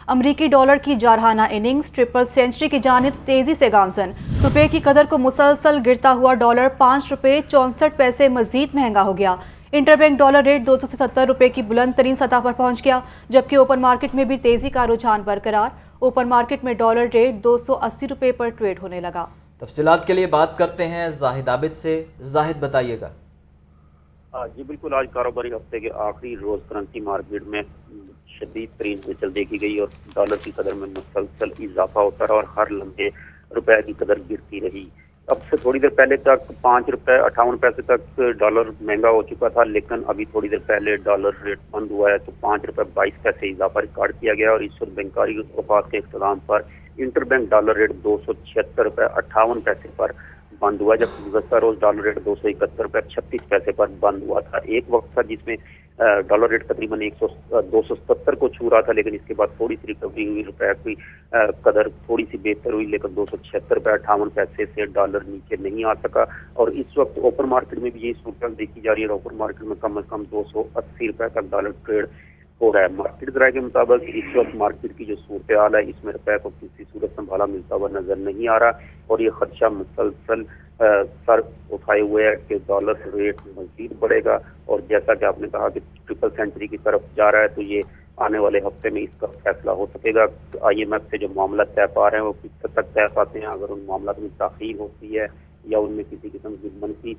امریکی ڈالر کی جارحانہ اننگز ٹرپل سینچری کی جانب تیزی سے گامزن۔ روپے کی قدر کو مسلسل گرتا ہوا ڈالر 5 روپے 64 پیسے مزید مہنگا ہو گیا۔ انٹر بینک ڈالر ریٹ 270 روپے کی بلند ترین سطح پر پہنچ گیا، جبکہ اوپن مارکیٹ میں بھی تیزی کا رجحان برقرار۔ اوپن مارکیٹ میں ڈالر ریٹ 280 روپے پر ٹریڈ ہونے لگا۔ تفصیلات کے لیے بات کرتے ہیں زاہد عابد سے۔ زاہد بتائیے گا۔ جی بالکل، آج کاروباری ہفتے کے آخری روز کرنسی مارکیٹ میں شدید ترین ہلچل دیکھی گئی اور ڈالر کی قدر میں مسلسل اضافہ ہوتا رہا اور ہر لمحے روپے کی قدر گرتی رہی۔ اب سے تھوڑی دیر پہلے تک 5 روپے 58 پیسے تک ڈالر مہنگا ہو چکا تھا، لیکن ابھی تھوڑی دیر پہلے ڈالر ریٹ بند ہوا ہے تو 5 روپے 22 پیسے اضافہ ریکارڈ کیا گیا اور اس وقت بینکاری اوقات کے اختتام پر انٹر بینک ڈالر ریٹ 276 روپے 58 پیسے پر بند ہوا، جب گزشتہ روز ڈالر ریٹ 271 روپے 36 پیسے پر بند ہوا تھا۔ ایک وقت تھا جس میں ڈالر ریٹ تقریباً 270 کو چھو رہا تھا، لیکن اس کے بعد تھوڑی سی ریکوری ہوئی، روپے کی قدر تھوڑی سی بہتر ہوئی، لیکن 276 روپے 58 پیسے سے ڈالر نیچے نہیں آ سکا۔ اور اس وقت اوپن مارکیٹ میں بھی یہی صورتحال دیکھی جا رہی ہے۔ اوپن مارکیٹ میں کم از کم 280 روپے تک ڈالر ٹریڈ ہو رہا ہے۔ مارکیٹ ذرائع کے مطابق اس وقت مارکیٹ کی جو صورتحال ہے، اس میں روپے کو کسی صورت سنبھالا ملتا ہوا نظر نہیں آ رہا اور یہ خدشہ مسلسل سر اٹھائے ہوئے ہے کہ ڈالر ریٹ مزید بڑھے گا، اور جیسا کہ آپ نے کہا کہ ٹرپل سینچری کی طرف جا رہا ہے تو یہ آنے والے ہفتے میں اس کا فیصلہ ہو سکے گا۔ آئی ایم ایف سے جو معاملات طے پا رہے ہیں وہ کس حد تک طے پاتے ہیں، اگر ان معاملات میں تاخیر ہوتی ہے یا ان میں کسی قسم کی منفی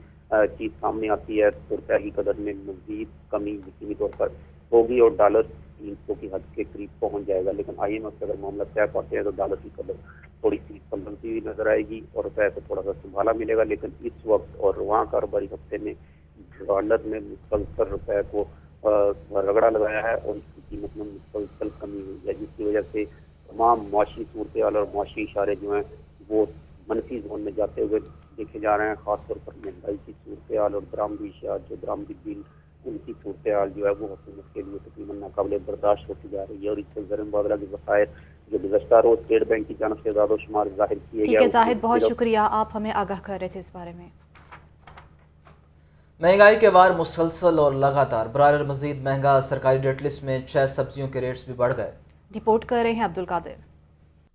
چیز سامنے آتی ہے تو روپے کی قدر میں مزید کمی یقینی طور پر ہوگی اور ڈالر 300 کی حد کے قریب پہنچ جائے گا۔ لیکن آئی ایم ایف سے اگر معاملات طے پاتے ہیں تو ڈالر کی قدر تھوڑی سی سنبھلتی ہوئی نظر آئے گی اور روپے کو تھوڑا سا سنبھالا ملے گا۔ لیکن اس وقت اور وہاں کاروباری ہفتے میں ڈالر نے مسلسل روپے کو رگڑا لگایا ہے اور اس کی قیمت میں مسلسل کمی ہوئی ہے، جس کی وجہ سے تمام معاشی صورتحال اور معاشی اشارے جو ہیں وہ منفی زون میں جاتے ہوئے دیکھے جا رہے ہیں۔ خاص طور پر مہنگائی کی صورتحال اور درآمدی اشیاء جو درآمدی بل ان کی صورتحال جو ہے وہ حکومت کے لیے تقریباً ناقابل برداشت ہوتی جا رہی ہے اور اس سے زر مبادلہ کے ذخائر جو گزشتہ روز اسٹیٹ بینک کی جانب سے اعداد و شمار ظاہر کیے گئے۔ ٹھیک ہے زاہد، بہت شکریہ، آپ ہمیں آگاہ کر رہے تھے اس بارے میں۔ مہنگائی کے وار مسلسل اور لگاتار، برائلر مزید مہنگا، سرکاری ریٹ لسٹ میں 6 سبزیوں کے ریٹس بھی بڑھ گئے۔ رپورٹ کر رہے ہیں عبدالقادر۔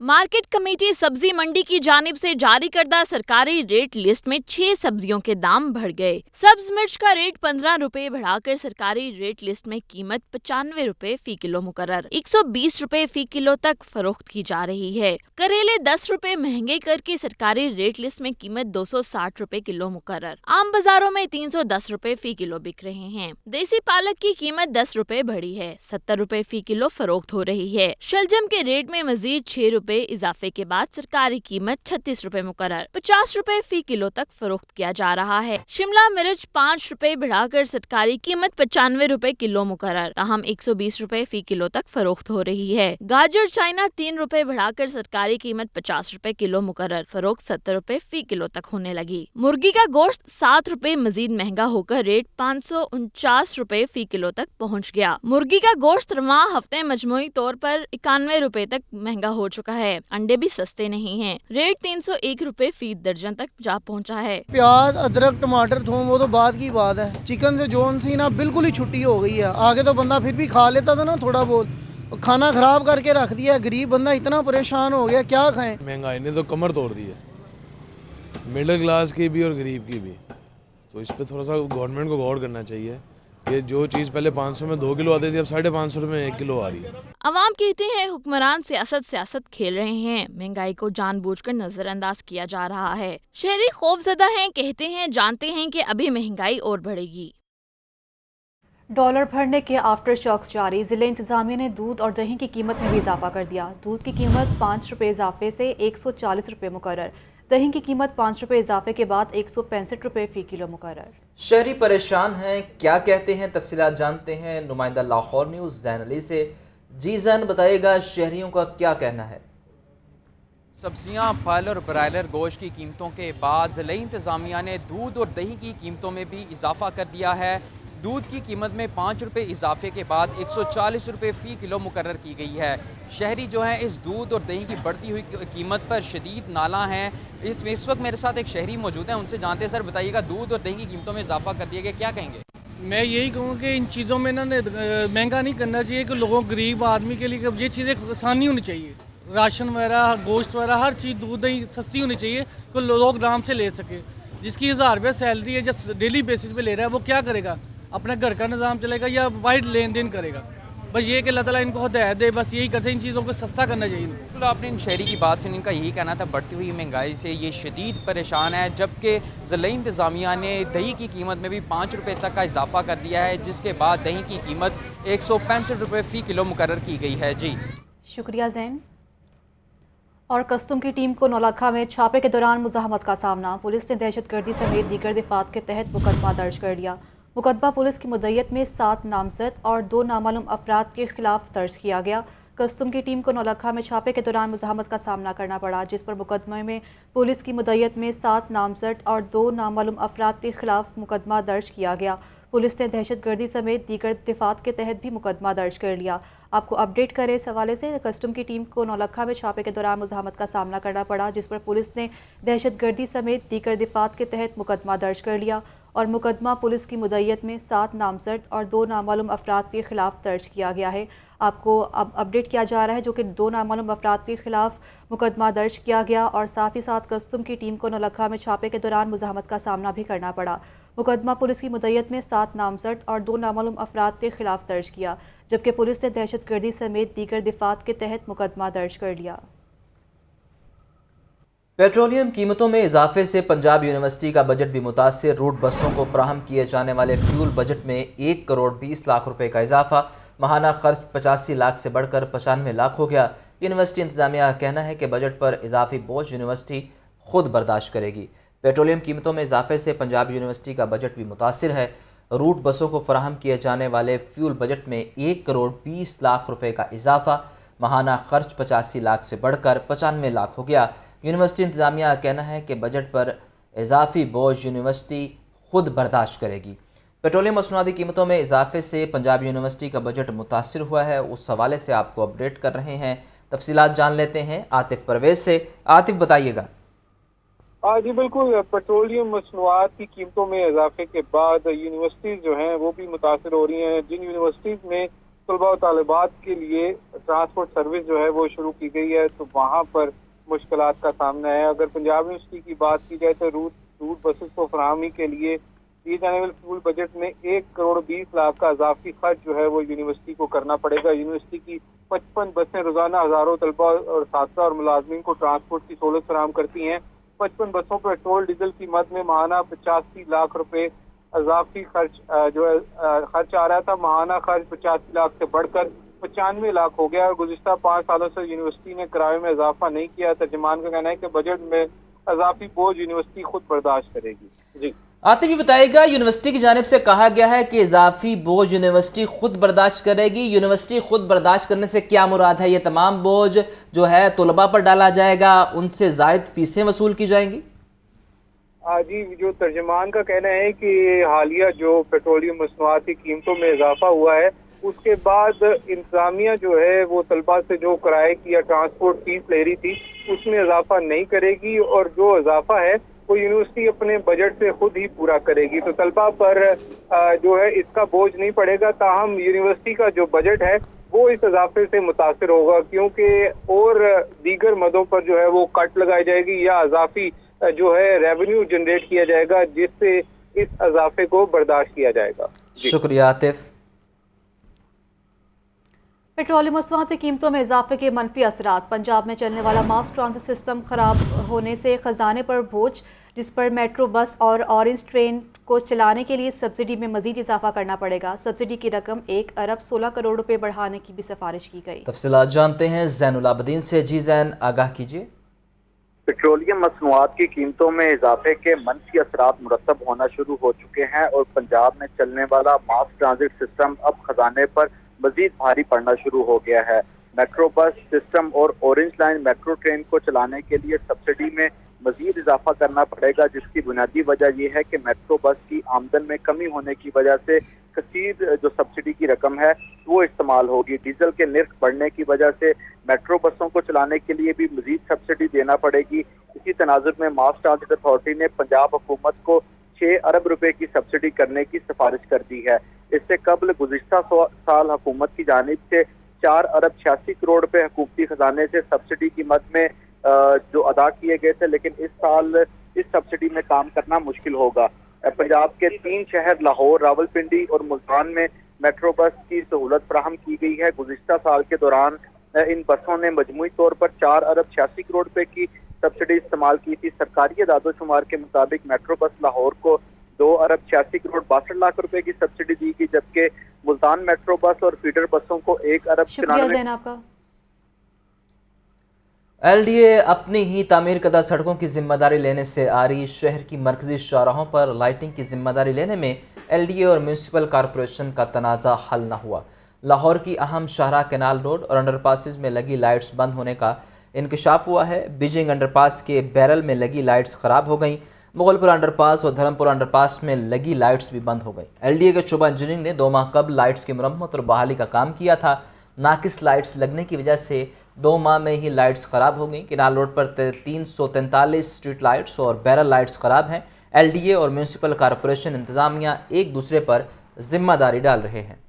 مارکیٹ کمیٹی سبزی منڈی کی جانب سے جاری کردہ سرکاری ریٹ لسٹ میں 6 سبزیوں کے دام بڑھ گئے۔ سبز مرچ کا ریٹ 15 روپے بڑھا کر سرکاری ریٹ لسٹ میں قیمت 95 روپے فی کلو مقرر 120 روپے فی کلو تک فروخت کی جا رہی ہے۔ کریلے 10 روپے مہنگے کر کے سرکاری ریٹ لسٹ میں قیمت 260 روپے کلو مقرر، عام بازاروں میں 310 روپے فی کلو بک رہے ہیں۔ دیسی پالک کی قیمت 10 روپے بڑھی ہے، 70 روپے فی کلو فروخت ہو رہی ہے۔ شلجم کے ریٹ میں مزید 6 روپے اضافے کے بعد سرکاری قیمت 36 روپے مقرر 50 روپے فی کلو تک فروخت کیا جا رہا ہے۔ شملہ مرچ 5 روپے بڑھا کر سرکاری قیمت 95 روپے کلو مقرر، تاہم 120 روپے فی کلو تک فروخت ہو رہی ہے۔ گاجر چائنا 3 روپے بڑھا کر سرکاری قیمت 50 روپے کلو مقرر، فروخت 70 روپے فی کلو تک ہونے لگی۔ مرغی کا گوشت 7 روپے مزید مہنگا ہو کر ریٹ 549 روپے فی کلو تک پہنچ گیا۔ مرغی کا گوشت رواں ہفتے مجموعی طور پر 91 روپے تک مہنگا ہو چکا ہے۔ انڈے بھی سستے نہیں ہیں، ریٹ 301 روپے فی درجن تک جا پہنچا ہے۔ پیاز، ادرک، ٹماٹر، تھوم وہ تو بعد کی بات ہے، چکن سے جون سی نا بالکل ہی چھٹی ہو گئی ہے۔ آگے تو بندہ پھر بھی کھا لیتا تھا نا تھوڑا بہت، کھانا خراب کر کے رکھ دیا ہے۔ غریب بندہ اتنا پریشان ہو گیا، کیا کھائیں۔ مہنگائی نے تو کمر توڑ دی ہے، مڈل کلاس کی بھی اور غریب کی بھی، تو اس پہ تھوڑا سا گورنمنٹ کو غور کرنا چاہیے کہ جو چیز پہلے 500 میں 2 کلو آتی تھی اب 550 روپے میں 1 کلو آ رہی ہے۔ عوام کہتے ہیں حکمران سیاست کھیل رہے ہیں، مہنگائی کو جان بوجھ کر نظر انداز کیا جا رہا ہے۔ شہری خوف زدہ ہیں، کہتے ہیں جانتے ہیں کہ ابھی مہنگائی اور بڑھے گی۔ ڈالر بڑھنے کے آفٹر شاکس جاری، ضلع انتظامیہ نے دودھ اور دہی کی قیمت میں بھی اضافہ کر دیا۔ دودھ کی قیمت 5 روپے اضافے سے 140 روپے مقرر، دہی کی قیمت 5 روپے اضافے کے بعد 165 روپے فی کلو مقرر۔ شہری پریشان ہیں، کیا کہتے ہیں، تفصیلات جانتے ہیں نمائندہ لاہور نیوز زین علی سے۔ جی زین، بتائیے گا شہریوں کا کیا کہنا ہے؟ سبزیاں، پھل اور برائلر گوشت کی قیمتوں کے بعد ضلعی انتظامیہ نے دودھ اور دہی کی قیمتوں میں بھی اضافہ کر دیا ہے۔ دودھ کی قیمت میں 5 روپے اضافے کے بعد 140 روپے فی کلو مقرر کی گئی ہے۔ شہری جو ہیں اس دودھ اور دہی کی بڑھتی ہوئی قیمت پر شدید نالاں ہیں۔ اس وقت میرے ساتھ ایک شہری موجود ہیں، ان سے جانتے ہیں۔ سر بتائیے گا، دودھ اور دہی کی قیمتوں میں اضافہ کر دیا گیا، کیا کہیں گے؟ मैं यही कहूँ कि इन चीज़ों में ना महंगा नहीं करना चाहिए कि लोगों गरीब आदमी के लिए ये चीज़ें आसानी होनी चाहिए। राशन वगैरह, गोश्त वगैरह, हर चीज़ दूध दही सस्ती होनी चाहिए कि लोग आराम से ले सके। जिसकी 1000 रुपये सैलरी है, जो डेली बेसिस पे ले रहा है, वो क्या करेगा? अपने घर का निज़ाम चलेगा या वाइड लेन देन करेगा? बस ये कि अल्लाह ताला इनको हिदायत दे, बस यही करते हैं, इन चीज़ों को सस्ता करना चाहिए इनको। बिल्कुल, आपने इन शहरी की बात सुनी, इनका यही कहना था बढ़ती हुई महंगाई से ये शदीद परेशान है, जबकि ज़िला इंतज़ामिया ने दही की कीमत में भी 5 रुपये तक का इजाफा कर दिया है, जिसके बाद दही की कीमत 165 रुपये फ़ी किलो मुकर्रर की गई है। जी शुक्रिया जैन। और कस्टम की टीम को नौलखा में छापे के दौरान मुज़ाहमत का सामना। पुलिस ने दहशतगर्दी समेत दीगर दफात के तहत मुकदमा दर्ज कर लिया। मुकदमा पुलिस की मुद्दत में 7 नामजद और 2 नामालूम अफराद के खिलाफ दर्ज किया गया। कस्टम की टीम को नौलखा में छापे के दौरान मुज़ाहमत का सामना करना पड़ा, जिस पर मुकदमे में पुलिस की मुद्दत में 7 नामजद और 2 नामालूम अफराद के खिलाफ मुकदमा दर्ज किया गया। पुलिस ने दहशतगर्दी समेत दीगर दफात के तहत भी मुकदमा दर्ज कर लिया। आपको अपडेट करें इस हवाले से, कस्टम की टीम को नौलखा में छापे के दौरान मुज़ाहमत का सामना करना पड़ा, जिस पर पुलिस ने दहशतगर्दी समेत दीगर दफात के तहत मुकदमा दर्ज कर लिया और मुकदमा पुलिस की मुद्दत में 7 नामजद और 2 नामालूम अफराद के खिलाफ दर्ज किया गया है। आपको अब अपडेट किया जा रहा है जो कि 2 नामालूम अफराद के खिलाफ मुकदमा दर्ज किया गया और साथ ही साथ कस्टम की टीम को नौलखा में छापे के दौरान मुज़ाहमत का सामना भी करना पड़ा। मुकदमा पुलिस की मुद्दत में 7 नामजद और 2 नामालूम अफराद के खिलाफ दर्ज किया, जबकि पुलिस ने दहशतगर्दी समेत दीगर दफात के तहत मुकदमा दर्ज कर लिया। पेट्रोलियम कीमतों में इजाफे से पंजाब यूनिवर्सिटी का बजट भी मुतासिर। रूट बसों को फराहम किए जाने वाले फ्यूल बजट में 1 करोड़ 20 लाख रुपए का इजाफा, माहाना खर्च 85 लाख से बढ़कर 95 लाख हो गया। यूनिवर्सिटी इंतजामिया का कहना है कि बजट पर इजाफी बोझ यूनिवर्सिटी खुद बर्दाश्त करेगी। पेट्रोलियम कीमतों में इजाफे से पंजाब यूनिवर्सिटी का बजट भी मुतासिर है। रूट बसों को फराहम किए जाने वाले फ्यूल बजट में 1 करोड़ 20 लाख रुपए का इजाफा, माहाना खर्च 85 लाख से बढ़कर 95 लाख हो गया। यूनिवर्सिटी इंतजामिया का कहना है कि बजट पर इजाफी बोझ यूनिवर्सिटी खुद बर्दाश्त करेगी। पेट्रोलियम मसनूआती कीमतों में इजाफे से पंजाब यूनिवर्सिटी का बजट मुतासिर हुआ है, उस हवाले से आपको अपडेट कर रहे हैं। तफसीलात जान लेते हैं आतिफ परवेज से। आतिफ बताइएगा। जी बिल्कुल, पेट्रोलियम मसनूआत की कीमतों में इजाफे के बाद यूनिवर्सिटीज़ जो हैं वो भी मुतासर हो रही हैं। जिन यूनिवर्सिटीज़ में तलबा और तालिबात के लिए ट्रांसपोर्ट सर्विस जो है वो शुरू की गई है, तो वहाँ पर मुश्किलात का सामना है। अगर पंजाब यूनिवर्सिटी की बात की जाए तो रूट बसेस को फराहमी के लिए दिए जाने वाले फ्यूल बजट में 1 करोड़ 20 लाख का इजाफी खर्च जो है वो यूनिवर्सिटी को करना पड़ेगा। यूनिवर्सिटी की 55 बसें रोजाना हज़ारों तलबा और साथी और मुलाजमीन को ट्रांसपोर्ट की सहूलत फराहम करती हैं। 55 बसों पर पेट्रोल डीजल की मद में माहाना 85 लाख रुपए इजाफी खर्च जो है खर्च आ रहा था। माहाना खर्च 85 लाख से बढ़कर 95 लाख हो गया और गुज़िश्ता 5 सालों से यूनिवर्सिटी ने किराए में इजाफा नहीं किया। तर्जुमान का कहना है कि बजट में इजाफी बोझ यूनिवर्सिटी खुद बर्दाश्त करेगी। जी आतिफ भी बताइएगा, यूनिवर्सिटी की जानिब से कहा गया है कि इजाफी बोझ यूनिवर्सिटी खुद बर्दाश्त करेगी। यूनिवर्सिटी खुद बर्दाश्त करने से क्या मुराद है? ये तमाम बोझ जो है तलबा पर डाला जाएगा, उनसे ज़ायद फीसें वसूल की जाएंगी? जी, जो तर्जुमान का कहना है कि हालिया जो पेट्रोलियम मसनूआत की कीमतों में इजाफा हुआ है, उसके बाद इंतजामिया जो है वो तलबा से जो किराए की या ट्रांसपोर्ट फीस ले रही थी उसमें इजाफा नहीं करेगी और जो इजाफा है वो यूनिवर्सिटी अपने बजट से खुद ही पूरा करेगी। तो तलबा पर जो है इसका बोझ नहीं पड़ेगा। ताहम यूनिवर्सिटी का जो बजट है वो इस इजाफे से मुतासिर होगा, क्योंकि और दीगर मदों पर जो है वो कट लगाई जाएगी या इजाफी जो है रेवेन्यू जनरेट किया जाएगा, जिससे इस इजाफे को बर्दाश्त किया जाएगा। शुक्रिया आतिफ। पेट्रोलियम मसनूआती कीमतों में इजाफे के मनफी असरात। पंजाब में चलने वाला मास ट्रांजिट सिस्टम खराब होने से खजाने पर बोझ, जिस पर मेट्रो बस और ऑरेंज ट्रेन को चलाने के लिए सब्सिडी में मजीद इजाफा करना पड़ेगा। सब्सिडी की रकम 1 अरब 16 करोड़ रुपए बढ़ाने की भी सिफारिश की गई। तफसीलात जानते हैं ज़ैनुल आबदीन से। जी ज़ैन, आगाह कीजिए। पेट्रोलियम मसनूआत की कीमतों में इजाफे के मनफी असरात मुरतब होना शुरू हो चुके हैं और पंजाब में चलने वाला मास ट्रांजिट सिस्टम अब खजाने पर मजीद भारी पड़ना शुरू हो गया है। मेट्रो बस सिस्टम और ऑरेंज लाइन मेट्रो ट्रेन को चलाने के लिए सब्सिडी में मजीद इजाफा करना पड़ेगा, जिसकी बुनियादी वजह यह है कि मेट्रो बस की आमदन में कमी होने की वजह से कसीर जो सब्सिडी की रकम है वो इस्तेमाल होगी। डीजल के निर्ख बढ़ने की वजह से मेट्रो बसों को चलाने के लिए भी मजीद सब्सिडी देना पड़ेगी। इसी तनाजुर में मास ट्रांजिट अथॉरिटी ने पंजाब हुकूमत को 6 अरब रुपए की सब्सिडी करने की सिफारिश कर दी है। इससे कबल गुज़िश्ता साल हुकूमत की जानिब से 4 अरब 86 करोड़ रुपए हुकूमती खजाने से सब्सिडी की मद में जो अदा किए गए थे, लेकिन इस साल इस सब्सिडी में काम करना मुश्किल होगा। पंजाब के 3 शहर लाहौर, रावलपिंडी और मुल्तान में मेट्रो बस की सहूलत फराहम की गई है। गुज़िश्ता साल के दौरान इन बसों ने मजमूई तौर पर 4 अरब 86 करोड़ रुपए की सब्सिडी इस्तेमाल की थी। सरकारी अदादोशुमार के मुताबिक मेट्रो बस लाहौर को 2 अरब 86 करोड़ 62 लाख रुपए की सब्सिडी दी गई, जबकि मुल्तान मेट्रो बस और फीडर बसों को 1 अरब शुक्रिया ज़ैन आपका। LDA अपनी ही तामीर करदा सड़कों की जिम्मेदारी लेने से आ रही शहर की मरकजी शाहराहों पर लाइटिंग की जिम्मेदारी लेने में LDA और म्यूनसिपल कॉरपोरेशन का तनाज़ा हल न हुआ। लाहौर की अहम शाहराह कैनाल रोड और अंडरपासेस में लगी लाइट्स बंद होने का इंकशाफ हुआ है। बीजिंग अंडरपास के बैरल में लगी लाइट्स ख़राब हो गई। मुगलपुर अंडरपास और धर्मपुर अंडरपास में लगी लाइट्स भी बंद हो गई। LDA के शुबा इंजीनियरिंग ने 2 माह कबल लाइट्स की मरम्मत और बहाली का काम किया था। नाकिस लाइट्स लगने की वजह से 2 माह में ही लाइट्स ख़राब हो गई। कैनाल रोड पर 343 स्ट्रीट लाइट्स और बैरल लाइट्स ख़राब हैं। LDA और म्यूनसिपल कॉरपोरेशन इंतज़ामिया एक दूसरे पर जिम्मेदारी डाल रहे हैं।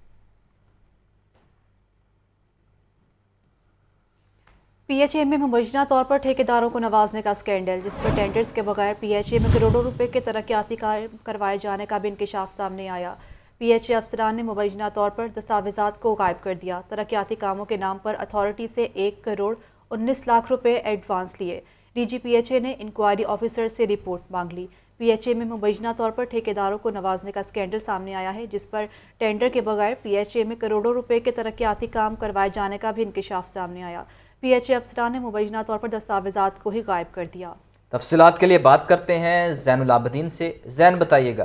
PHA में मुबैना तौर पर ठेकेदारों को नवाजने का स्कैंडल, जिस पर टेंडर्स के बगैर PHA में करोड़ों रुपए के तरक्याती कार्य करवाए जाने का भी इंकशाफ सामने आया। PHA अफसरान ने मुबैना तौर पर दस्तावेज़ात को गायब कर दिया। तरक्याती कामों के नाम पर अथॉरिटी से 1 करोड़ 19 लाख रुपए एडवांस लिए। DG PHA ने इंक्वायरी ऑफिसर से रिपोर्ट मांग ली। PHA में मुबैना तौर पर ठेकेदारों को नवाजने का स्कैंडल सामने आया है, जिस पर टेंडर के बगैर PHA में करोड़ों रुपए के तरक्याती काम करवाए जाने का भी इंकशाफ सामने आया। PHA अफसरान ने मुबैना तौर पर दस्तावेज़ात को ही गायब कर दिया। तफसीलात के लिए बात करते हैं ज़ैनुल आबदीन से। ज़ैन, बताइएगा।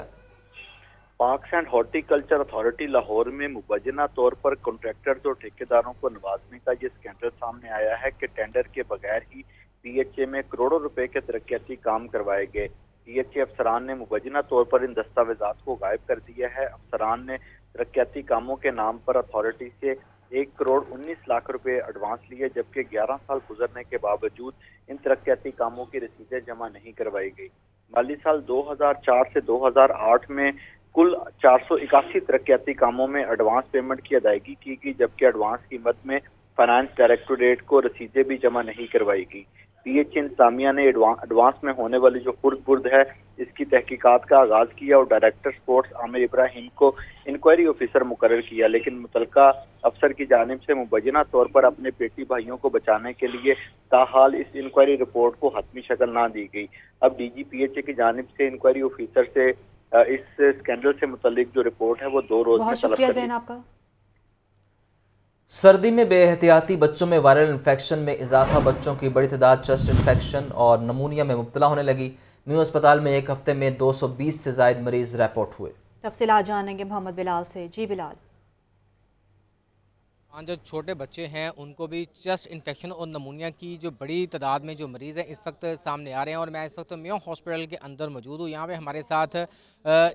Parks and horticulture authority Lahore में मुबैना तौर पर कॉन्ट्रैक्टर्स और ठेकेदारों को नवाजने का ये स्कैंडल सामने आया है कि टेंडर के बगैर ही PHA में करोड़ों रुपए के तरक्याती काम करवाए गए। PHA अफसरान ने मुबैना तौर पर इन दस्तावेजात को गायब कर दिया है। अफसरान ने तरक्याती कामों के नाम पर अथॉरिटी से 1 करोड़ 19 लाख रुपए एडवांस लिए, जबकि 11 साल गुजरने के बावजूद इन तरक्याती कामों की रसीदें जमा नहीं करवाई गई। माली साल 2004 से 2008 में कुल 481 तरक्याती कामों में एडवांस पेमेंट की अदायगी की गई, जबकि एडवांस की मद में फाइनेंस डायरेक्टोरेट को रसीदें भी जमा नहीं करवाई गई। PHA इंतजामिया ने एडवांस में होने वाली जो खुर्द-बुर्द है, इसकी तहकीकात का आगाज़ किया और डायरेक्टर स्पोर्ट्स आमिर इब्राहिम को इंक्वायरी ऑफिसर मुकर्रर किया, लेकिन मुतलका अफसर की जानिब से मुबैना तौर पर अपने पेटी भाइयों को बचाने के लिए ताहाल इस इंक्वायरी रिपोर्ट को हतमी शक्ल ना दी गई। अब DG PHA की जानिब से इंक्वायरी ऑफिसर से इस स्कैंडल से मुतल्लिक जो रिपोर्ट है वो 2 रोज में तलब कर दी। आपका। सर्दी में बेहतियाती बच्चों में वायरल इन्फेक्शन में इजाफा, बच्चों की बड़ी तादाद चेस्ट इन्फेक्शन और नमूनिया में मुब्तला होने लगी। न्यू अस्पताल में एक हफ्ते में 220 से ज़ायद मरीज रिपोर्ट हुए। तफसीलात जानेंगे मोहम्मद बिलाल से। जी बिलाल। जो छोटे बच्चे हैं उनको भी चेस्ट इन्फेक्शन और नमूनिया की जो बड़ी तादाद में जो मरीज़ हैं इस वक्त सामने आ रहे हैं, और मैं इस वक्त मेयो हॉस्पिटल के अंदर मौजूद हूँ। यहाँ पे हमारे साथ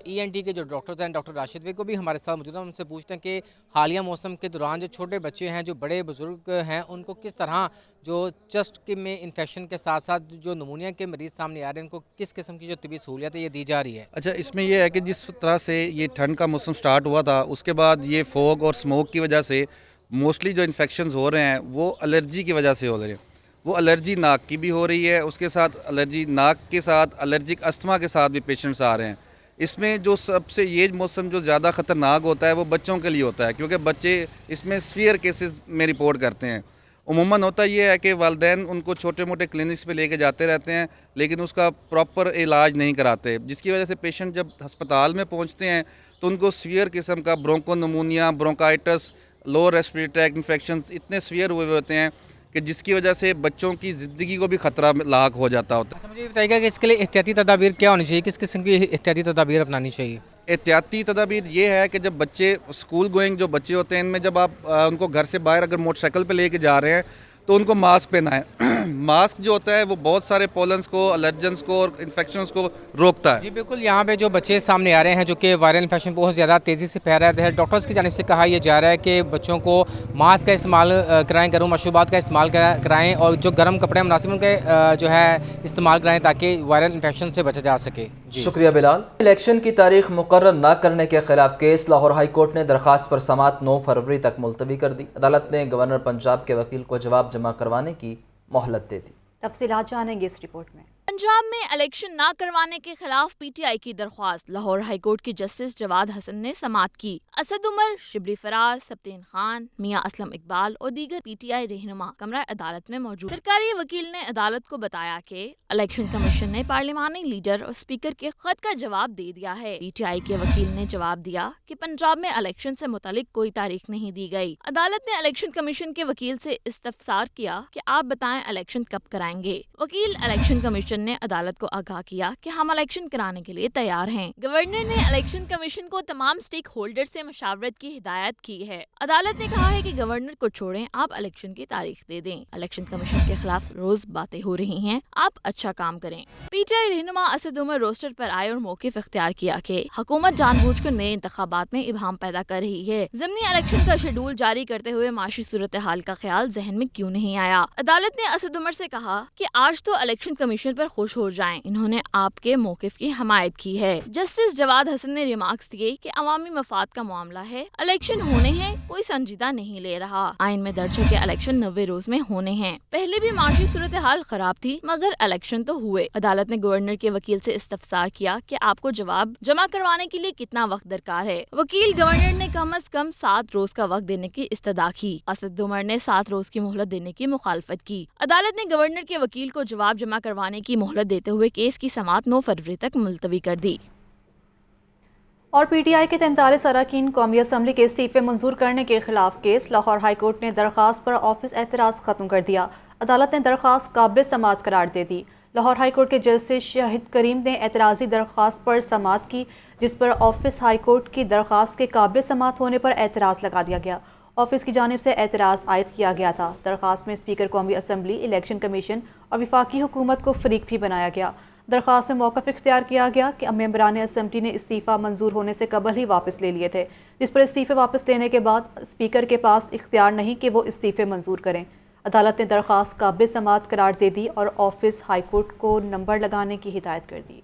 ENT के जो डॉक्टर्स हैं, डॉक्टर राशिद को भी हमारे साथ मौजूद हैं। उनसे पूछते हैं कि हालिया मौसम के दौरान जो छोटे बच्चे हैं, जो बड़े बुजुर्ग हैं, उनको किस तरह जो चेस्ट के में इन्फेक्शन के साथ साथ जो नमूनिया के मरीज़ सामने आ रहे हैं, उनको किस किस्म की जो तबी सहूलियत है ये दी जा रही है। अच्छा, इसमें यह है कि जिस तरह से ये ठंड का मौसम स्टार्ट हुआ था, उसके बाद ये फॉग और स्मोक की वजह से मोस्टली जो इन्फेक्शंस हो रहे हैं वो एलर्जी की वजह से हो रहे हैं। वो एलर्जी नाक की भी हो रही है, उसके साथ एलर्जी नाक के साथ एलर्जिक अस्थमा के साथ भी पेशेंट्स आ रहे हैं। इसमें जो सबसे ये मौसम जो ज़्यादा ख़तरनाक होता है वो बच्चों के लिए होता है, क्योंकि बच्चे इसमें सीवियर केसेस में रिपोर्ट करते हैं। उमूमन होता ये है कि वालिदैन उनको छोटे मोटे क्लिनिक्स पे लेके जाते रहते हैं, लेकिन उसका प्रॉपर इलाज नहीं कराते, जिसकी वजह से पेशेंट जब हस्पताल में पहुँचते हैं तो उनको सीवियर किस्म का ब्रोंकोनमोनिया, bronchitis, lower respiratory tract infections इतने सीवियर हुए होते हैं कि जिसकी वजह से बच्चों की ज़िंदगी को भी ख़तरा लाक हो जाता होता है। अच्छा, मुझे ये बताइएगा कि इसके लिए एहतियाती तदाबीर क्या होनी चाहिए, किस किस्म की एहतियाती तदाबीर अपनानी चाहिए? एहतियाती तदाबीर ये है कि जब बच्चे स्कूल गोइंग जो बच्चे होते हैं, इनमें जब आप उनको घर से बाहर अगर मोटरसाइकिल पे लेके जा रहे हैं तो उनको मास्क पहनाएं मास्क जो होता है वो बहुत सारे पोलन्स को, एलर्जेंस को और इन्फेक्शंस को रोकता है। जी बिल्कुल, यहाँ पे जो बच्चे सामने आ रहे हैं जो कि वायरल इन्फेक्शन बहुत ज़्यादा तेज़ी से फैल रहा है, डॉक्टर्स की जानिब से कहा यह जा रहा है कि बच्चों को मास्क का इस्तेमाल कराएँ, गर्म मशरूबात का इस्तेमाल कराएँ और जो गर्म कपड़े मुनासिब उनके जो है इस्तेमाल कराएँ ताकि वायरल इन्फेक्शन से बचा जा सके। शुक्रिया बिलाल। इलेक्शन की तारीख मुकर्रर न करने के खिलाफ केस लाहौर हाई कोर्ट ने दरख्वास्त पर समाअत 9 फरवरी तक मुलतवी कर दी। अदालत ने गवर्नर पंजाब के वकील को जवाब जमा करवाने की मोहलत दे दी। तफसीलात जानेंगे इस रिपोर्ट में। पंजाब में इलेक्शन न करवाने के खिलाफ पीटीआई की दरख्वास्त लाहौर हाई कोर्ट के जस्टिस जवाद हसन ने समाअत की। असद उमर, शिबली फराज, सब्तीन खान, मियां असलम इकबाल और दीगर पीटीआई रहनुमा कमरा अदालत में मौजूद। सरकारी वकील ने अदालत को बताया कि इलेक्शन कमीशन ने पार्लिमानी लीडर और स्पीकर के खत का जवाब दे दिया है। पीटीआई के वकील ने जवाब दिया कि पंजाब में इलेक्शन से मुतालिक कोई तारीख नहीं दी गई। अदालत ने इलेक्शन कमीशन के वकील से इस्तफसार किया कि आप बताएं इलेक्शन कब कराएंगे। वकील इलेक्शन कमीशन ने अदालत को आगाह किया कि हम इलेक्शन कराने के लिए तैयार हैं। गवर्नर ने इलेक्शन कमीशन को तमाम स्टेक होल्डर से मशावरत की हिदायत की है। अदालत ने कहा है कि गवर्नर को छोड़ें, आप इलेक्शन की तारीख दे दें। इलेक्शन कमीशन के खिलाफ रोज बातें हो रही हैं, आप अच्छा काम करें। पीटीआई रहनुमा असद उमर रोस्टर पर आए और मौक़िफ़ इख्तियार किया कि हुकूमत जानबूझकर नए इंतखाबात में इबहम पैदा कर रही है। ज़िमनी इलेक्शन का शेड्यूल जारी करते हुए माशी सूरत हाल का ख्याल जहन में क्यों नहीं आया। अदालत ने असद उमर से कहा कि आज तो इलेक्शन कमीशन पर खुश हो जाएं, इन्होंने आपके मौक़िफ़ की हमायत की है। जस्टिस जवाद हसन ने रिमार्क्स दिए कि अवामी मफाद का मामला है, इलेक्शन होने हैं, कोई संजीदा नहीं ले रहा। आइन में दर्ज है कि इलेक्शन 90 रोज में होने हैं। पहले भी माशी सूरत हाल खराब थी मगर इलेक्शन तो हुए। अदालत ने गवर्नर के वकील से इस्तफसार किया कि आपको जवाब जमा करवाने के लिए कितना वक्त दरकार है। वकील गवर्नर ने कम अज कम 7 रोज का वक्त देने की इस्तदा की। असद उमर ने 7 रोज की मोहलत देने की मुखालफत की। अदालत ने गवर्नर के वकील को जवाब जमा करवाने की मोहलत देते हुए केस की समाअत 9 फरवरी तक मुलतवी कर दी। और पीटीआई के 43 अरकान कौमी असम्बली के इस्तीफे मंजूर करने के खिलाफ केस लाहौर हाई कोर्ट ने दरख्वास्त पर ऑफिस एतराज़ खत्म कर दिया। अदालत ने दरख्वास्त काबिल समाअत करार दे दी। लाहौर हाई कोर्ट के जस्टिस शाहिद करीम ने एतराज़ी दरख्वास्त पर समाअत की, जिस पर ऑफिस हाई कोर्ट की दरख्वास्त के काबिल समाअत होने पर एतराज़ लगा दिया गया। ऑफिस की जानिब से एतराज़ आयद किया गया था। दरख्वास्त में स्पीकर कौमी असम्बली, इलेक्शन कमीशन और वफाकी हुकूमत को फरीक भी बनाया गया। दरख्वास्त में मौक़िफ़ इख्तियार किया गया कि मेंबरान असम्बली ने इस्तीफ़ा मंजूर होने से कबल ही वापस ले लिए थे, जिस पर इस्तीफ़े वापस लेने के बाद स्पीकर के पास इख्तियार नहीं कि वो इस्तीफ़े मंजूर करें। अदालत ने दरख्वास्त काबिल समाअत करार दे दी और ऑफिस हाई कोर्ट को नंबर लगाने की हिदायत कर दी।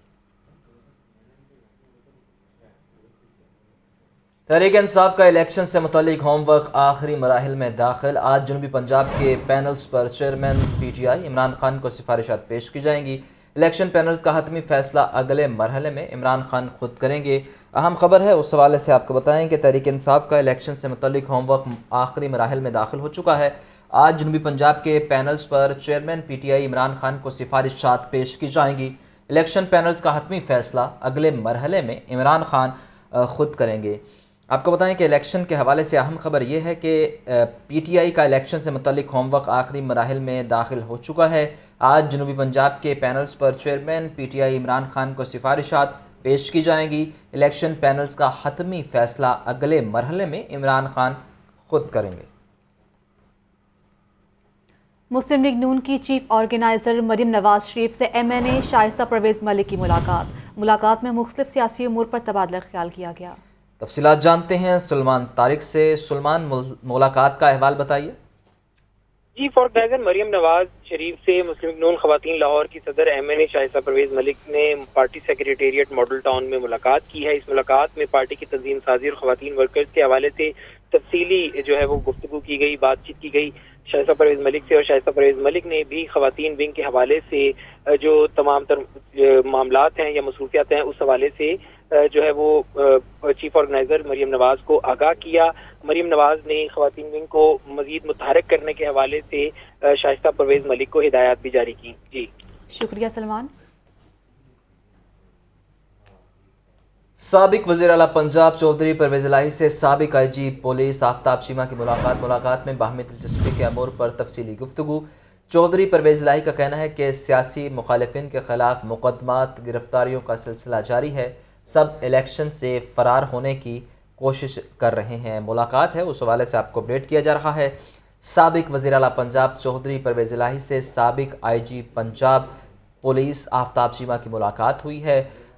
तहरीक इंसाफ का इलेक्शन से मुतालिक होमवर्क आखिरी मराहिल में दाखिल। आज जनूबी पंजाब के पैनल्स पर चेयरमैन पीटीआई इमरान खान को सिफारिशात पेश की जाएंगी। इलेक्शन पैनल्स का हतमी फैसला अगले मरहले में इमरान खान खुद करेंगे। अहम खबर है, उस हवाले से आपको बताएं कि तहरीक इंसाफ का इलेक्शन से मुतालिक होमवर्क आखिरी मराहिल में दाखिल हो चुका है। आज जनूबी पंजाब के पैनल्स पर चेयरमैन पीटीआई इमरान खान को सिफारिशात पेश की जाएंगी। इलेक्शन पैनल्स का हतमी फैसला अगले मरहले में इमरान खान खुद करेंगे। आपको बताएं कि इलेक्शन के हवाले से अहम खबर यह है कि पीटीआई का इलेक्शन से मुतालिक होमवर्क आखिरी मराहिल में दाखिल हो चुका है। आज जनूबी पंजाब के पैनल्स पर चेयरमैन पीटीआई इमरान खान को सिफारिशात पेश की जाएंगी। इलेक्शन पैनल्स का हतमी फैसला अगले मरहले में इमरान खान खुद करेंगे। मुस्लिम लीग नून की चीफ ऑर्गेनाइज़र मरीम नवाज शरीफ से एमएनए शाइस्ता परवेज़ मलिक की मुलाकात में मुख्तलिफ सियासी उमूर पर तबादला ख्याल किया गया। तफसीलात जानते हैं सुलेमान तारिक से। सुलेमान, मुलाकात का अहवाल बताइए। चीफ ऑर्गेनाइजर मरीम नवाज शरीफ से मुस्लिम लीग नून खवातीन लाहौर की सदर एमएनए शाइस्ता परवेज़ मलिक ने पार्टी सेक्रेटेरिएट मॉडल टाउन में मुलाकात की है। इस मुलाकात में पार्टी की तंजीम साजी और खवातीन वर्कर्स के हवाले से तफसीली जो है वो गुफ्तगू की गई, बातचीत की गई शाइस्ता परवेज़ मलिक से। और शाइस्ता परवेज़ मलिक ने भी खवातीन विंग के हवाले से जो तमाम मामलात हैं या मसरूफियात हैं उस हवाले से जो है वो चीफ ऑर्गेनाइजर मरीम नवाज को आगाह किया। मरीम नवाज ने खवातीन विंग को मजीद मुतहरक करने के हवाले से शाइस्ता परवेज़ मलिक को हिदायत भी जारी की। जी शुक्रिया सलमान। साबिक वज़ीर आला पंजाब चौधरी परवेज़ इलाही से साबिक आईजी पुलिस आफ्ताब चीमा की मुलाकात में बाहमी दिलचस्पी के अमूर पर तफसीली गुफ्तगू। चौधरी परवेज़ इलाही का कहना है कि सियासी मुखालिफिन के खिलाफ मुकदमात गिरफ्तारियों का सिलसिला जारी है, सब इलेक्शन से फ़रार होने की कोशिश कर रहे हैं। मुलाकात है, उस हवाले से आपको अपडेट किया जा रहा है। साबिक वज़ीर आला पंजाब चौधरी परवेज़ इलाही से साबिक IG पंजाब पुलिस आफ्ताब चीमा की मुलाकात हुई है।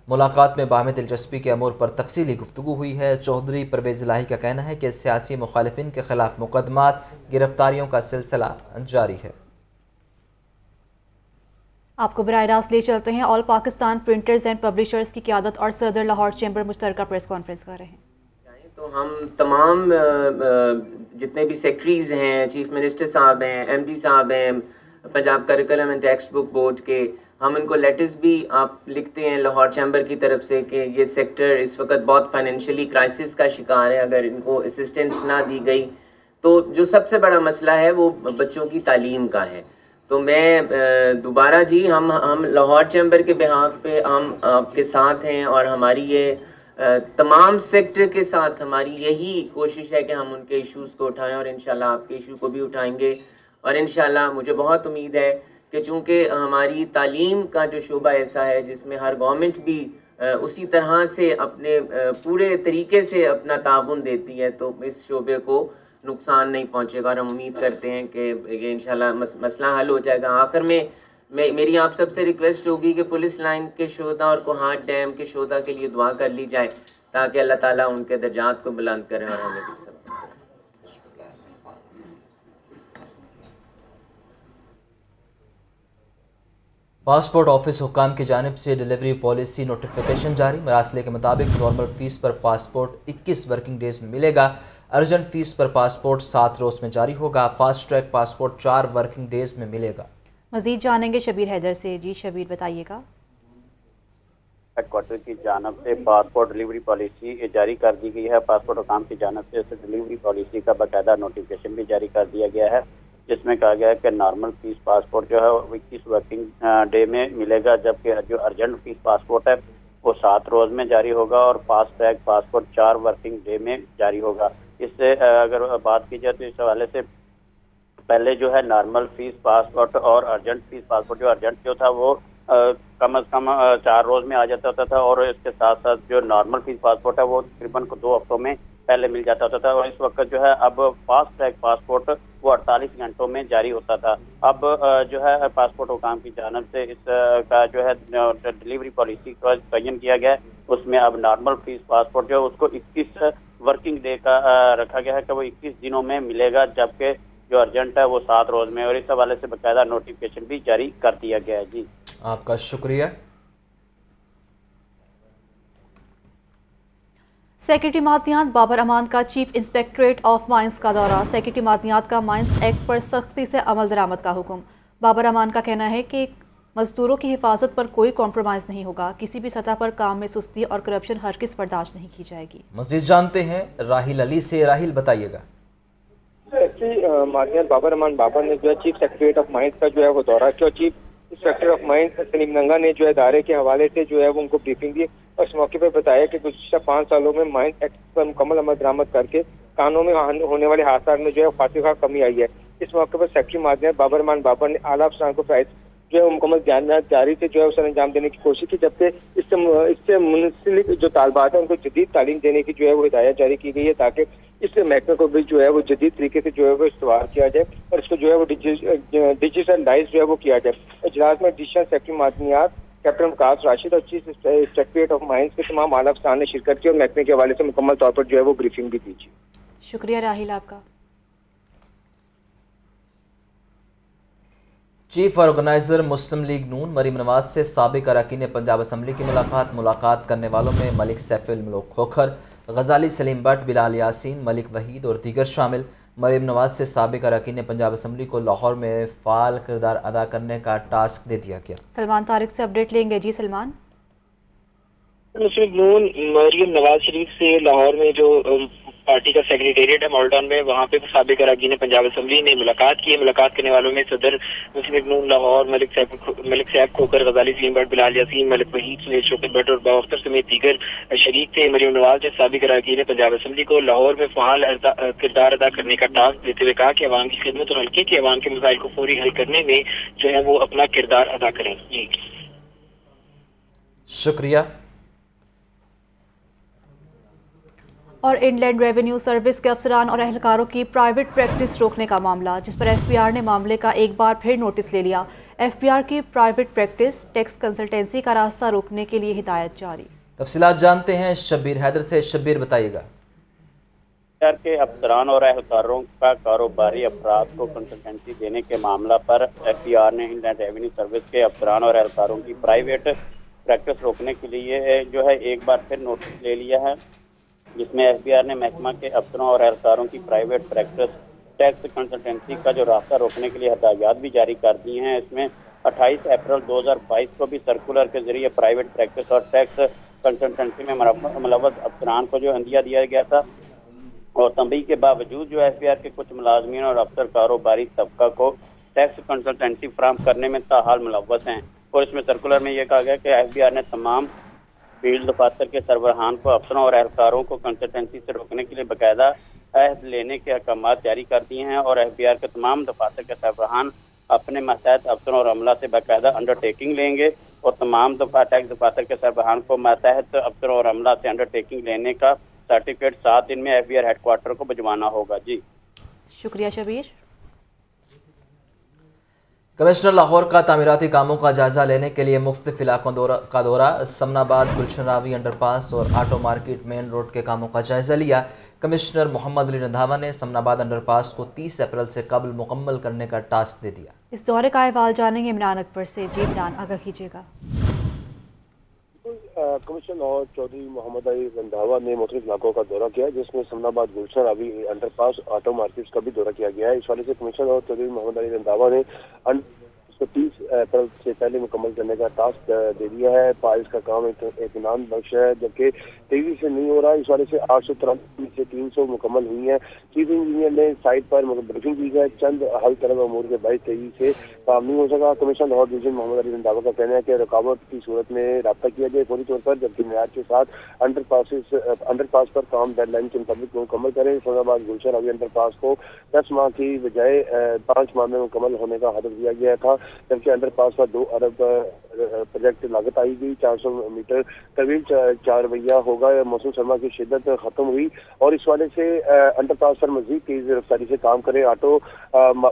मुलाकात में बाहमी दिलचस्पी के अमूर पर तफसीली गुफ्तगू हुई है। चौधरी परवेज़ इलाही का कहना है कि सियासी मुखालिफिन के खिलाफ मुकदमात गिरफ्तारियों का सिलसिला जारी है। आपको बराह रास्त ले चलते हैं। All Pakistan printers and publishers की क़यादत और सदर लाहौर चैम्बर मुश्तरका प्रेस कॉन्फ्रेंस कर रहे हैं। तो हम तमाम जितने भी सेक्रेटरीज हैं, चीफ मिनिस्टर साहब हैं, MD साहब हैं, Punjab curriculum and text book board के, हम इनको लेटर्स भी आप लिखते हैं लाहौर चैम्बर की तरफ से कि ये सेक्टर इस वक्त बहुत फाइनेंशियली क्राइसिस का शिकार है। अगर इनको असिस्टेंस ना दी गई तो जो सबसे बड़ा मसला है वो बच्चों की तालीम का है। तो मैं दोबारा जी हम लाहौर चैम्बर के बिहाफ पे हम आपके साथ हैं और हमारी ये तमाम सेक्टर के साथ हमारी यही कोशिश है कि हम उनके इश्यूज़ को उठाएं और इंशाल्लाह आपके इशू को भी उठाएंगे। और इंशाल्लाह मुझे बहुत उम्मीद है कि चूँकि हमारी तालीम का जो शोबा ऐसा है जिसमें हर गवर्नमेंट भी उसी तरह से अपने पूरे तरीके से अपना ताउन देती है, तो इस शोबे को नुकसान नहीं पहुंचेगा और हम उम्मीद करते हैं कि ये इंशाल्लाह मसला हल हो जाएगा। आखिर में मेरी आप सबसे रिक्वेस्ट होगी कि पुलिस लाइन के शोधा और कोहाट डैम के शोधा के लिए दुआ कर ली जाए ताकि अल्लाह ताला उनके दर्जात को बुलंद करें और हमें भी सब। पासपोर्ट ऑफिस हुकाम की जानिब से डिलीवरी पॉलिसी नोटिफिकेशन जारी। मरासले के मुताबिक नॉर्मल फ़ीस पर पासपोर्ट 21 वर्किंग डेज़ में मिलेगा। अर्जेंट फ़ीस पर पासपोर्ट 7 रोज़ में जारी होगा। Fast track passport 4 working days में मिलेगा। मज़ीद जानेंगे शबीर हैदर से। जी शबीर, बताइएगा। हेडक्वार्टर की जानिब से पासपोर्ट डिलीवरी पॉलिसी जारी कर दी गई है। पासपोर्ट हुकाम की जानिब से इस डिलीवरी पॉलिसी का बाकायदा नोटिफिकेशन भी जारी कर दिया गया है, जिसमें कहा गया है कि नॉर्मल फीस पासपोर्ट जो है वो 21 वर्किंग डे में मिलेगा, जबकि जो अर्जेंट फीस पासपोर्ट है वो 7 रोज़ में जारी होगा और fast track passport 4 working day में जारी होगा। इससे अगर बात की जाए तो इस हवाले से पहले जो है नॉर्मल फीस पासपोर्ट और अर्जेंट फीस पासपोर्ट, जो अर्जेंट जो था वो कम अज़ कम 4 रोज़ में आ जाता था और इसके साथ साथ जो नॉर्मल फीस पासपोर्ट है वो तकरीबन 2 हफ्तों में पहले मिल जाता होता था। और इस वक्त जो है अब फास्ट ट्रैक पासपोर्ट वो 48 घंटों में जारी होता था। अब जो है पासपोर्ट हुकाम की जानिब से इस का जो है डिलीवरी पॉलिसी का तयन किया गया है, उसमें अब नॉर्मल फीस पासपोर्ट जो है उसको 21 वर्किंग डे का रखा गया है कि वो 21 दिनों में मिलेगा, जबकि जो अर्जेंट है वो 7 रोज़ में। और इस हवाले से बाकायदा नोटिफिकेशन भी जारी कर दिया गया है। जी आपका शुक्रिया। सेक्रेटरी मादनियात बाबर अमान का चीफ इंस्पेक्टरेट ऑफ माइंस का दौरा। सेक्रेटरी मादनियात का माइंस एक्ट पर सख्ती से अमल दरामद का हुक्म। बाबर अमान का कहना है कि मजदूरों की हिफाजत पर कोई कॉम्प्रोमाइज़ नहीं होगा। किसी भी सतह पर काम में सुस्ती और करप्शन हरगिज़ बर्दाश्त नहीं की जाएगी। मज़ीद जानते हैं राहिल अली से। राहिल, बताइएगा। मादनियात बाबर अमान बाबर ने जो है चीफ सेक्रेटरेट ऑफ माइंस का जो है वो दौरा किया। Chief inspector of mines Salim नंगा ने जो है इदारे के हवाले से जो है वो उनको ब्रीफिंग दी और इस मौके पर बताया कि गुज़श्ता 5 सालों में माइंस एक्ट पर मुकम्मल अमल दरामद करके कानून में होने वाले हादसात में जो है खासी कमी आई है। इस मौके पर सेक्रेटरी मादनियात बाबर अमान बाबर ने आला अफसरान को जो है मुकम्मल जारी से जो है उसे अंजाम देने की कोशिश की, जबकि इससे मुंसलिक जो तालबात है उनको जदीद तालीम देने की जो है वो हिदायत जारी की गई है, ताकि इस महकमे को भी जो है वो जदीद तरीके से जो है वो इस्तेमाल किया जाए और इसको जो है वो डिजिटलाइज जो है वो किया जाए। इजलास में एडिशनल सेक्रेटरी मादनियात कैप्टन वकास राशिद और चीफ सेक्रेटरेट ऑफ माइंस के तमाम आला अफसरान ने शिरकत की और महकमे के हवाले से मुकम्मल तौर पर जो है वो ब्रीफिंग भी दी। शुक्रिया राहिल आपका। चीफ ऑर्गेनाइजर मुस्लिम लीग नून मरीम नवाज से साबिक अरकान पंजाब असम्बली की मुलाकात करने वालों में मलिक सैफुल मुल्क खोखर, गजाली सलीम भट्ट, बिलाल यासीन, मलिक वहीद और दीगर शामिल। मरीम नवाज से साबिक अरकान पंजाब असम्बली को लाहौर में फ़ाल किरदार अदा करने का टास्क दे दिया गया। सलमान तारिक से अपडेट लेंगे। जी सलमान। मुस्लिम नून मरीम नवाज शरीफ से लाहौर में जो पार्टी का सेक्रेटेरिएट है मॉल्टाउन में, वहाँ पे साबिक अरकान पंजाब असम्बली ने मुलाकात की है। मुलाकात करने वालों में सदर मुस्लिम नून लाहौर मलिक साहब खोकर, गजाली सलीम भट्ट, बिलाल यासीन, मलिक वहीद, सुनील शौकत भट्ट और बाख्तर समेत दीगर शरीक थे। मरीम नवाज ने साबिक अरकान पंजाब असम्बली को लाहौर में फ़ाल किरदार अदा करने का टास्क देते हुए कहा कि अवाम की खिदमत और हल्के के अवाम के मसाइल को फौरी हल करने में जो है वो अपना किरदार अदा करें। जी शुक्रिया। اور انلینڈ ریونیو سروس کے افسران اور اہلکاروں کی پرائیویٹ پریکٹس روکنے کا معاملہ، جس پر ایف بی آر نے معاملے کا ایک بار پھر نوٹس لے لیا۔ ایف بی آر کی پرائیویٹ پریکٹس ٹیکس کنسلٹنسی کا راستہ روکنے کے لیے ہدایت جاری۔ تفصیلات جانتے ہیں شبیر حیدر سے۔ شبیر بتائیے گا۔ کے افسران اور اہلکاروں کا کاروباری افراد کو کنسلٹنسی دینے کے معاملہ پر ایف بی آر نے انلینڈ ریونیو سروس کے افسران اور اہلکاروں کی پرائیویٹ پریکٹس روکنے کے لیے جو ہے ایک بار پھر نوٹس لے لیا ہے، جس میں ایف بی آر نے محکمہ کے افسروں اور اہلکاروں کی پرائیویٹ پریکٹس ٹیکس کنسلٹنسی کا جو راستہ روکنے کے لیے ہدایات بھی جاری کر دی ہیں۔ اس میں 28 اپریل 2022 کو بھی سرکولر کے ذریعے پرائیویٹ پریکٹس اور ٹیکس کنسلٹنسی میں ملوث افسران کو جو عندیہ دیا گیا تھا، اور تنبیہ کے باوجود جو ایف بی آر کے کچھ ملازمین اور افسر کاروباری طبقہ کو ٹیکس کنسلٹنسی فراہم کرنے میں تاحال ملوث ہیں۔ اور اس میں سرکولر میں یہ کہا گیا کہ ایف بی آر نے تمام فیلڈ دفاتر کے سربراہان کو افسروں اور اہلکاروں کو کنسلٹنسی سے روکنے کے لیے باقاعدہ عہد لینے کے احکامات جاری کر دیے ہیں، اور ایف بی آر کے تمام دفاتر کے سربراہان اپنے ماتحت افسروں اور عملہ سے باقاعدہ انڈر ٹیکنگ لیں گے، اور تمام ٹیکس دفاتر کے سربراہان کو ماتحت افسروں اور عملہ سے انڈر ٹیکنگ لینے کا سرٹیفکیٹ 7 دن میں F B R headquarter کو بھجوانا ہوگا۔ جی شکریہ شبیر۔ کمشنر لاہور کا تعمیراتی کاموں کا جائزہ لینے کے لیے مختلف علاقوں کا دورہ، سمن آباد، گلشن راوی انڈر پاس اور آٹو مارکیٹ مین روڈ کے کاموں کا جائزہ لیا۔ کمشنر محمد علی رندھاوا نے سمن آباد انڈر پاس کو 30 اپریل سے قبل مکمل کرنے کا ٹاسک دے دیا۔ اس دورے کا احوال جانیں گے عمران اکبر سے۔ جی عمران، آگاہ کیجیے گا۔ کمشنر لاہور چودھری محمد علی رندھاوا نے مختلف علاقوں کا دورہ کیا، جس میں سمن آباد، گلشن راوی انڈر پاس، آٹو مارکیٹس کا بھی دورہ کیا گیا ہے۔ اس حوالے سے کمشنر لاہور چودھری محمد علی رندھاوا نے 30 اپریل سے پہلے مکمل کرنے کا ٹاسک دے دیا ہے۔ پائلز کا کام اطمینان بخش ہے، جبکہ تیزی سے نہیں ہو رہا۔ اس والے سے 893 سے 300 مکمل ہوئی ہیں۔ چیف انجینئر نے سائٹ پر بریفنگ کی ہے، چند حل طلب امور کے باعث تیزی سے کام نہیں ہو سکا۔ کمشنر لاہور ڈویژن محمد علی رندھاوا کا کہنا ہے کہ رکاوٹ کی صورت میں رابطہ کیا جائے فوری طور پر، جبکہ معیار کے ساتھ انڈر پاس پر کام ڈیڈ لائن کے مطابق مکمل کریں۔ فیض آباد گلشن راوی انڈر پاس کو 10 ماہ کی بجائے 5 ماہ میں مکمل ہونے کا ہدف دیا گیا تھا، جبکہ انڈر پاس پر 2 ارب پروجیکٹ لاگت آئی گئی۔ 400 میٹر طویل 4 رویہ ہوگا۔ موسم سرما کی شدت ختم ہوئی، اور اس والے سے انڈر پاس پر مزید تیز رفتاری سے کام کریں۔ آٹو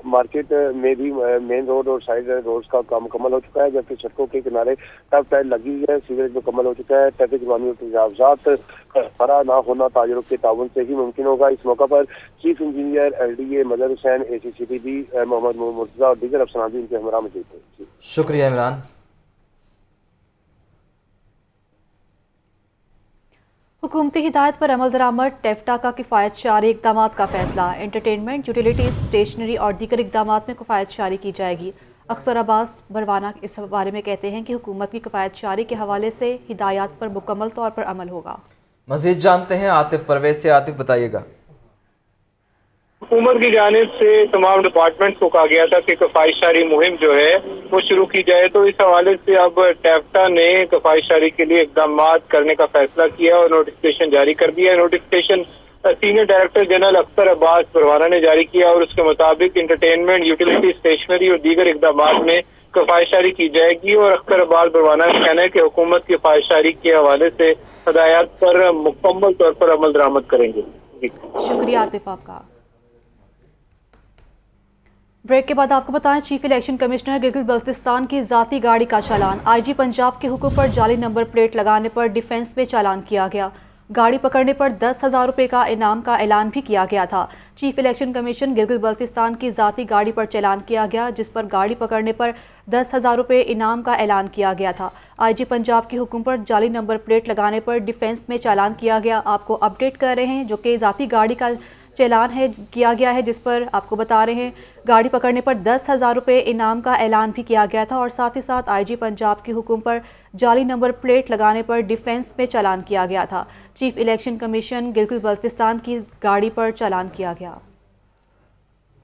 مارکیٹ میں بھی مین روڈ اور سائڈ روڈز کا کام مکمل ہو چکا ہے، جبکہ سڑکوں کے کنارے ٹب ٹائل لگی ہے، سیوریج مکمل ہو چکا ہے۔ ٹریفک قوانین اور تجاوزات فرا نہ ہونا تاجروں کے تعاون سے ہی ممکن ہوگا۔ اس موقع پر chief engineer L D A Mazhar Hussain, A C C T B Muhammad Murtaza اور دیگر افسران بھی ان کے ہمراہ موجود تھے۔ شکریہ عمران۔ حکومتی ہدایت پر عمل درآمد، ٹیفٹا کا کفایت شعاری اقدامات کا فیصلہ۔ انٹرٹینمنٹ، یوٹیلیٹیز، اسٹیشنری اور دیگر اقدامات میں کفایت شعاری کی جائے گی۔ اختر عباس بروانہ اس بارے میں کہتے ہیں کہ حکومت کی کفایت شعاری کے حوالے سے ہدایات پر مکمل طور پر عمل ہوگا۔ مزید جانتے ہیں عاطف پرویز سے۔ عاطف بتائیے گا۔ حکومت کی جانب سے تمام ڈپارٹمنٹس کو کہا گیا تھا کہ کفایت شعاری مہم جو ہے وہ شروع کی جائے، تو اس حوالے سے اب ٹیفٹا نے کفایت شعاری کے لیے اقدامات کرنے کا فیصلہ کیا اور نوٹیفکیشن جاری کر دیا ہے۔ Notification senior director general Akhtar Abbas Parwana نے جاری کیا، اور اس کے مطابق انٹرٹینمنٹ، یوٹیلیٹی، اسٹیشنری اور دیگر اقدامات میں کفایت شعاری کی جائے گی۔ اور اختر عباس پروانہ کا کہنا ہے کہ حکومت کی کفایت شعاری کے حوالے سے ہدایات پر مکمل طور پر عمل درآمد کریں گے۔ شکریہ عاطف آپ کا۔ بریک کے بعد آپ کو بتائیں، chief election commissioner Gilgit Baltistan کی ذاتی گاڑی کا چالان، آئی جی پنجاب کے حکم پر جعلی نمبر پلیٹ لگانے پر ڈیفنس میں چالان کیا گیا۔ گاڑی پکڑنے پر 10,000 روپے کا انعام کا اعلان بھی کیا گیا تھا۔ Chief election commission Gilgit Baltistan کی ذاتی گاڑی پر چالان کیا گیا، جس پر گاڑی پکڑنے پر 10,000 روپے انعام کا اعلان کیا گیا تھا۔ آئی جی پنجاب کے حکم پر جعلی نمبر پلیٹ لگانے پر ڈیفنس میں چالان کیا گیا۔ آپ کو اپڈیٹ کر رہے ہیں، جو کہ ذاتی گاڑی کا چالان ہے کیا گیا ہے، جس پر آپ کو بتا رہے ہیں گاڑی پکڑنے پر 10,000 روپے انعام کا اعلان بھی کیا گیا تھا، اور ساتھ ہی ساتھ آئی جی پنجاب کے حکم پر جعلی نمبر پلیٹ لگانے پر ڈیفنس میں چالان کیا گیا تھا۔ Chief election commission Gilgit Baltistan کی گاڑی پر چالان کیا گیا۔